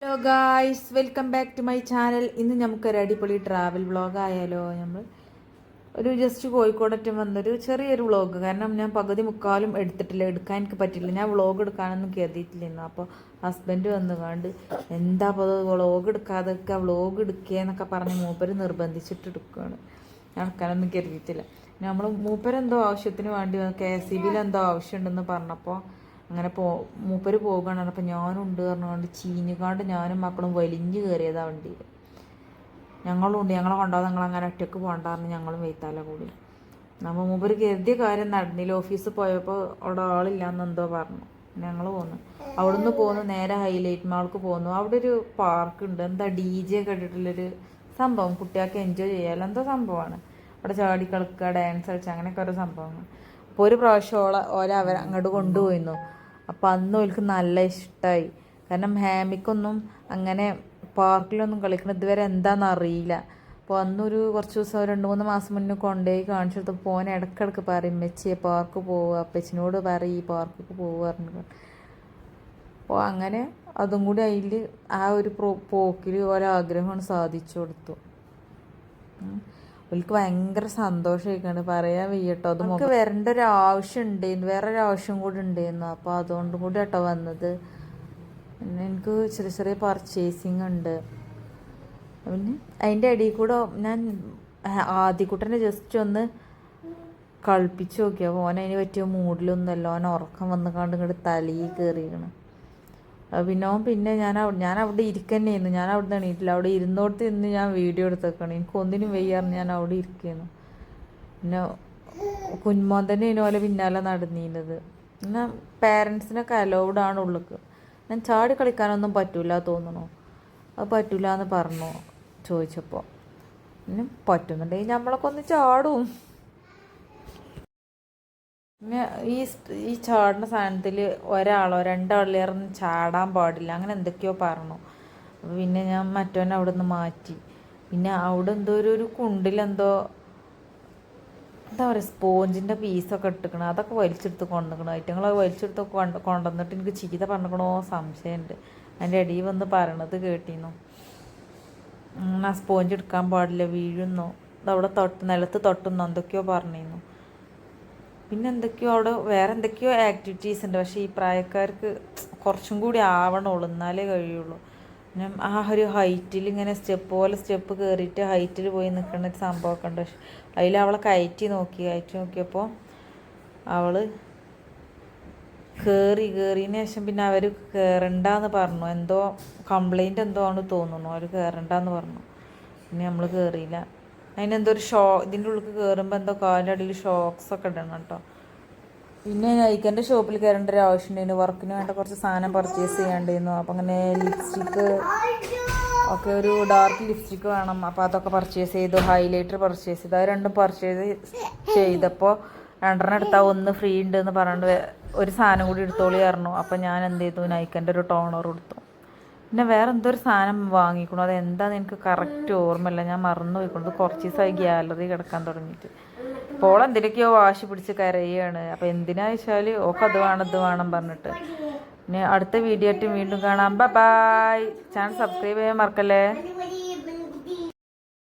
Hello guys, welcome back to my channel. ഇന്ന് നമുക്കൊരു അടിപൊളി ട്രാവൽ വ്ളോഗ് ആയാലോ. നമ്മൾ ഒരു ജസ്റ്റ് കോഴിക്കോടറ്റം വന്നൊരു ചെറിയൊരു വ്ളോഗ്. കാരണം ഞാൻ പകുതി മുക്കാലും എടുക്കാൻ എനിക്ക് പറ്റില്ല. ഞാൻ വ്ളോഗ് എടുക്കാനൊന്നും കരുതിയിട്ടില്ല. അപ്പോൾ ഹസ്ബൻഡ് വന്നുകൊണ്ട് എന്താ അപ്പോൾ വ്ളോഗ് എടുക്കാതൊക്കെ വ്ളോഗ് എടുക്കുകയെന്നൊക്കെ പറഞ്ഞ് മൂപ്പര് നിർബന്ധിച്ചിട്ട് എടുക്കുകയാണ്. ഞാൻ എടുക്കാനൊന്നും കരുതിയിട്ടില്ല. നമ്മൾ മൂപ്പരെന്തോ ആവശ്യത്തിന് വേണ്ടി KSEBയിൽ എന്തോ ആവശ്യമുണ്ടെന്ന് പറഞ്ഞപ്പോൾ അങ്ങനെ മൂപ്പര് പോകുകയാണ്. അപ്പം ഞാനുണ്ട് പറഞ്ഞുകൊണ്ട് ചീഞ്ഞുകാണ്ട് ഞാനും മക്കളും വലിഞ്ഞു കയറിയതാ വണ്ടിയിൽ. ഞങ്ങളുണ്ട്, ഞങ്ങളെ കൊണ്ടുപോകാൻ നിങ്ങൾ അങ്ങനെ ഒറ്റയ്ക്ക് പോകണ്ടായിരുന്നു. ഞങ്ങളും വെയ്ത്താല കൂടി. നമ്മൾ മൂപ്പര് കരുതിയ കാര്യം നടന്നില്ല. ഓഫീസിൽ പോയപ്പോൾ അവിടെ ആളില്ലാന്ന് എന്തോ പറഞ്ഞു. ഞങ്ങൾ പോന്നു. അവിടുന്ന് പോന്നു നേരെ ഹൈലൈറ്റ് മാൾക്ക് പോന്നു. അവിടെ ഒരു പാർക്ക് ഉണ്ട്, എന്താ DJ കേട്ടിട്ടുള്ളൊരു സംഭവം. കുട്ടികൾക്ക് എൻജോയ് ചെയ്യാമല്ലോ, എന്തോ സംഭവമാണ്. അവിടെ ചാടി കളിക്കുക, ഡാൻസ് കളിക്കുക, അങ്ങനെയൊക്കെ ഓരോ സംഭവങ്ങൾ. അപ്പോൾ ഒരു പ്രാവശ്യം അവർ അങ്ങോട്ട് കൊണ്ടുപോയിരുന്നു. അപ്പോൾ അന്ന് ഓൾക്ക് നല്ല ഇഷ്ടമായി. കാരണം ഹാമിക്കൊന്നും അങ്ങനെ പാർക്കിലൊന്നും കളിക്കണം ഇതുവരെ എന്താണെന്ന് അറിയില്ല. അപ്പോൾ അന്നൊരു കുറച്ച് ദിവസം 2-3 മാസം മുന്നേ കൊണ്ടുപോയി കാണിച്ചു കൊടുത്ത് പോകാൻ ഇടയ്ക്കിടയ്ക്ക് പറയും മെച്ചിയെ പാർക്ക് പോവുക, അപ്പച്ചനോട് പറയും പാർക്കൊക്കെ പോവുക പറഞ്ഞു. അപ്പോൾ അങ്ങനെ അതും കൂടി അതിൽ ആ ഒരു പോക്കിൽ ഒരാഗ്രഹമാണ് സാധിച്ചു കൊടുത്തു. അവൾക്ക് ഭയങ്കര സന്തോഷമായിക്കാണ്, പറയാൻ വയ്യട്ടോ. അത് നമുക്ക് വരേണ്ട ഒരു ആവശ്യം ഉണ്ടായിരുന്നു, വേറൊരു ആവശ്യം കൂടി ഉണ്ടായിരുന്നു. അപ്പോൾ അതുകൊണ്ട് കൂടി കേട്ടോ വന്നത്. പിന്നെ എനിക്ക് ചെറിയ ചെറിയ പർച്ചേസിങ് ഉണ്ട്. പിന്നെ അതിൻ്റെ ഇടയിൽ കൂടെ ഞാൻ ആദ്യക്കുട്ടനെ ജസ്റ്റ് ഒന്ന് കളിപ്പിച്ച് നോക്കിയാൽ ഓൻ അതിന് പറ്റിയ മൂഡിലൊന്നുമല്ല. ഓൻ ഉറക്കം വന്ന് കണ്ട് ഇങ്ങോട്ട് തലയിൽ കയറിയിരിക്കണം. പിന്നെ ഞാൻ അവിടെ ഇരിക്കന്നെയായിരുന്നു. ഞാൻ അവിടെ നിന്ന് എണീറ്റില്ല. അവിടെ ഇരുന്നോടത്ത് ഇന്ന് ഞാൻ വീഡിയോ എടുത്തേക്കാണ്. എനിക്ക് ഒന്നിനും വയ്യാറുണ്ട്, ഞാൻ അവിടെ ഇരിക്കുന്നു. പിന്നെ കുഞ്ഞുമോൻ തന്നെ ഇതിനോലെ പിന്നാലെ നടന്നിരുന്നത്. പിന്നെ പേരൻസിനൊക്കെ അലൗഡാണ് ഉള്ളിക്ക്. ഞാൻ ചാടി കളിക്കാനൊന്നും പറ്റൂല തോന്നണു. അത് പറ്റൂല എന്ന് പറഞ്ഞു ചോദിച്ചപ്പോൾ. പിന്നെ പറ്റുന്നുണ്ടെങ്കിൽ നമ്മളൊക്കെ ഒന്ന് ചാടും. പിന്നെ ഈ ചാടുന്ന സാധനത്തിൽ ഒരാളോ 2 ആളിലേറൊന്നും ചാടാൻ പാടില്ല, അങ്ങനെ എന്തൊക്കെയോ പറഞ്ഞു. അപ്പോൾ പിന്നെ ഞാൻ മറ്റവനെ അവിടെ നിന്ന് മാറ്റി. പിന്നെ അവിടെ എന്തോ ഒരു കുണ്ടിലെന്തോ എന്താ പറയുക സ്പോഞ്ചിൻ്റെ പീസൊക്കെ ഇട്ടിക്കണം. അതൊക്കെ വലിച്ചെടുത്ത് കൊണ്ടുവക്കണം. ഐറ്റങ്ങൾ വലിച്ചെടുത്ത് കൊണ്ടുവന്നിട്ട് എനിക്ക് ചീത്ത പറഞ്ഞിക്കണോ സംശയമുണ്ട്. അതിൻ്റെ ഇടയിൽ വന്ന് പറയണത് കേട്ടിരുന്നു, ആ സ്പോഞ്ച് എടുക്കാൻ പാടില്ല വീഴുന്നു, അതവിടെ നിലത്ത് തൊട്ടുന്നു എന്തൊക്കെയോ പറഞ്ഞിരുന്നു. പിന്നെ എന്തൊക്കെയോ അവിടെ വേറെ എന്തൊക്കെയോ ആക്ടിവിറ്റീസ് ഉണ്ട്. പക്ഷേ ഈ പ്രായക്കാർക്ക് കുറച്ചും കൂടി ആവണുള്ളൂ, എന്നാലേ കഴിയുള്ളൂ. പിന്നെ ആ ഒരു ഹൈറ്റിൽ ഇങ്ങനെ സ്റ്റെപ്പ് കയറിയിട്ട് ഹൈറ്റിൽ പോയി നിൽക്കുന്ന ഒരു സംഭവമൊക്കെ ഉണ്ട്. പക്ഷെ അതിൽ അവളെ കയറ്റി നോക്കിയപ്പോൾ അവൾ കയറിയതിന് ശേഷം പിന്നെ അവർ കയറണ്ടെന്ന് പറഞ്ഞു. എന്തോ കംപ്ലൈൻറ്റ് എന്തോ ആണ് തോന്നുന്നു, അവർ കയറണ്ടെന്ന് പറഞ്ഞു. പിന്നെ നമ്മൾ കയറിയില്ല. അതിനെന്തോ ഒരു ഇതിൻ്റെ ഉള്ളിൽ കയറുമ്പോൾ എന്തോ കാലിൻ്റെ അടിയിൽ ഷോക്സൊക്കെ ഇടണം കേട്ടോ. പിന്നെ നൈക്കൻ്റെ ഷോപ്പിൽ കയറേണ്ട ഒരു ആവശ്യം ഉണ്ടായിരുന്നു. വർക്കിന് വേണ്ട കുറച്ച് സാധനം പർച്ചേസ് ചെയ്യാണ്ടായിരുന്നു. അപ്പം അങ്ങനെ ലിപ്സ്റ്റിക്ക് ഒക്കെ, ഒരു ഡാർക്ക് ലിപ്സ്റ്റിക്ക് വേണം. അപ്പോൾ അതൊക്കെ പർച്ചേസ് ചെയ്തു. ഹൈലൈറ്റർ പർച്ചേസ് ചെയ്തു. അത് രണ്ടും പർച്ചേസ് ചെയ്തപ്പോൾ 2 എടുത്താൽ 1 ഫ്രീ ഉണ്ടെന്ന് പറഞ്ഞിട്ട് ഒരു സാധനം കൂടി എടുത്തോളി പറഞ്ഞു. അപ്പം ഞാൻ എന്ത് ചെയ്തു, നൈക്കൻ്റെ ഒരു ടോണർ എടുത്തു. പിന്നെ വേറെ എന്തോ ഒരു സാധനം വാങ്ങിക്കണു, അത് എന്താണെന്ന് എനിക്ക് കറക്റ്റ് ഓർമ്മയില്ല, ഞാൻ മറന്നു പോയിക്കൊണ്ടു. കുറച്ച് ദിവസമായി ഗ്യാലറി കിടക്കാൻ തുടങ്ങിയിട്ട്. അപ്പോൾ എന്തിനൊക്കെയോ വാശി പിടിച്ച് കരയുകയാണ്. അപ്പോൾ എന്തിനാ വെച്ചാൽ ഓക്ക് അത് വേണം പറഞ്ഞിട്ട്. പിന്നെ അടുത്ത വീഡിയോ ആയിട്ട് വീണ്ടും കാണാം. ബൈ. ചാനൽ സബ്സ്ക്രൈബ് ചെയ്യാൻ മറക്കല്ലേ.